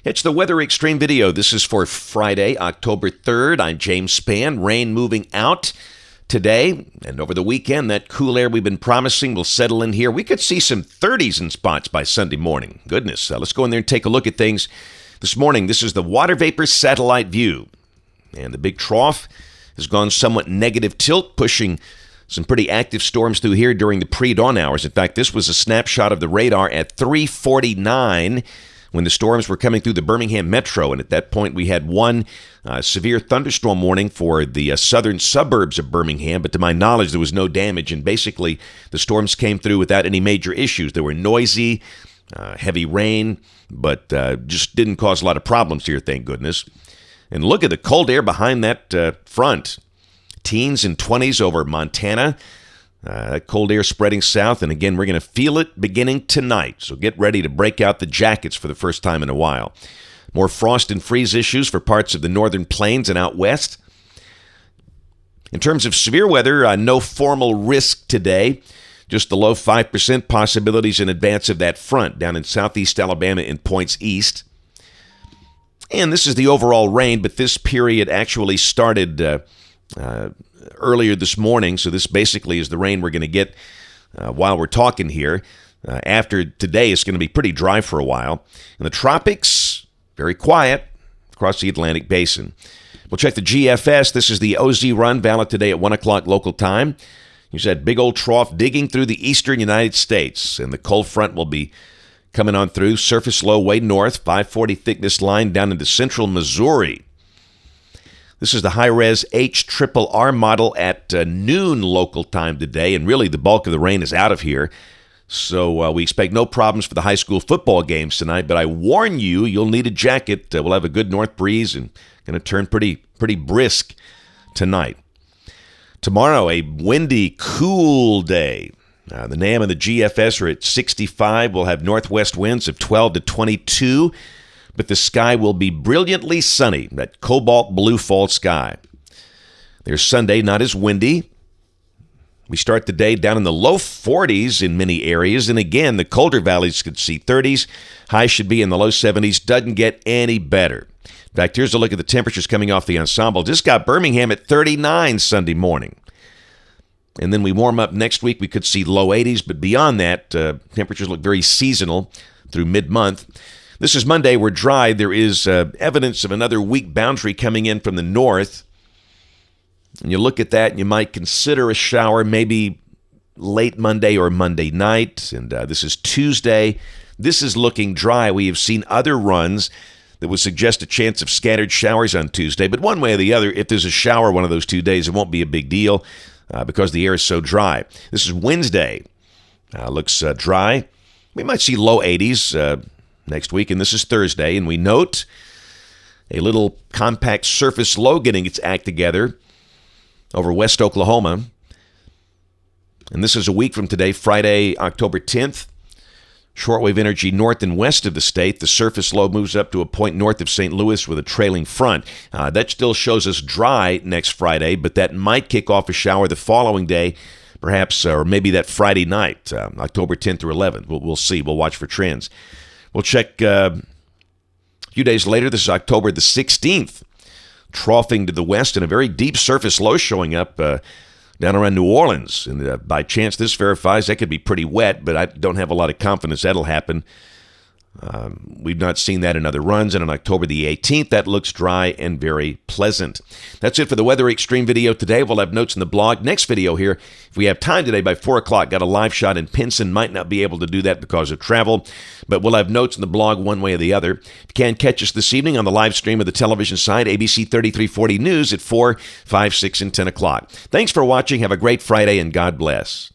It's the Weather Xtreme video. This is for Friday, October 3rd. I'm James Spann. Rain moving out today and over the weekend. That cool air we've been promising will settle in here. We could see some 30s in spots by Sunday morning. Goodness. Let's go in there and take a look at things this morning. This is the water vapor satellite view. And the big trough has gone somewhat negative tilt, pushing some pretty active storms through here during the pre-dawn hours. In fact, this was a snapshot of the radar at 3:49 when the storms were coming through the Birmingham metro. And at that point, we had one severe thunderstorm warning for the southern suburbs of Birmingham. But to my knowledge, there was no damage. And basically, the storms came through without any major issues. They were noisy, heavy rain, but just didn't cause a lot of problems here, thank goodness. And look at the cold air behind that front. Teens and 20s over Montana. Cold air spreading south, and again, we're going to feel it beginning tonight. So get ready to break out the jackets for the first time in a while. More frost and freeze issues for parts of the northern plains and out west. In terms of severe weather, no formal risk today. Just the low 5% possibilities in advance of that front down in southeast Alabama and points east. And this is the overall rain, but this period actually started earlier this morning, so this basically is the rain we're going to get while we're talking here. After today, it's going to be pretty dry for a while. In the tropics, very quiet across the Atlantic Basin. We'll check the GFS. This is the OZ run, valid today at 1 o'clock local time. Here's that big old trough digging through the eastern United States, and the cold front will be coming on through. Surface low way north, 540 thickness line down into central Missouri. This is the high-res HRRR model at noon local time today, and really the bulk of the rain is out of here. So we expect no problems for the high school football games tonight, but I warn you, you'll need a jacket. We'll have a good north breeze and going to turn pretty brisk tonight. Tomorrow, a windy, cool day. The NAM and the GFS are at 65. We'll have northwest winds of 12 to 22. But the sky will be brilliantly sunny, that cobalt blue fall sky. There's Sunday, not as windy. We start the day down in the low 40s in many areas. And again, the colder valleys could see 30s. High should be in the low 70s. Doesn't get any better. In fact, here's a look at the temperatures coming off the ensemble. Just got Birmingham at 39 Sunday morning. And then we warm up next week. We could see low 80s. But beyond that, temperatures look very seasonal through mid-month. This is Monday. We're dry. There is evidence of another weak boundary coming in from the north. And you look at that, and you might consider a shower maybe late Monday or Monday night. And this is Tuesday. This is looking dry. We have seen other runs that would suggest a chance of scattered showers on Tuesday. But one way or the other, if there's a shower one of those 2 days, it won't be a big deal because the air is so dry. This is Wednesday. Looks dry. We might see low 80s next week, and this is Thursday, and we note a little compact surface low getting its act together over West Oklahoma. And this is a week from today, Friday, October 10th. Shortwave energy north and west of the state. The surface low moves up to a point north of St. Louis with a trailing front. That still shows us dry next Friday, but that might kick off a shower the following day, perhaps, or maybe that Friday night, October 10th or 11th. We'll see. We'll watch for trends. We'll check a few days later. This is October the 16th. Troughing to the west and a very deep surface low showing up down around New Orleans. And by chance this verifies, that could be pretty wet, but I don't have a lot of confidence that'll happen. We've not seen that in other runs. And on October the 18th, that looks dry and very pleasant. That's it for the Weather Xtreme video today. We'll have notes in the blog. Next video here, if we have time today by 4 o'clock, got a live shot in Pinson. Might not be able to do that because of travel, but we'll have notes in the blog one way or the other. If you can catch us this evening on the live stream of the television side, ABC 3340 News at 4, 5, 6, and 10 o'clock. Thanks for watching. Have a great Friday, and God bless.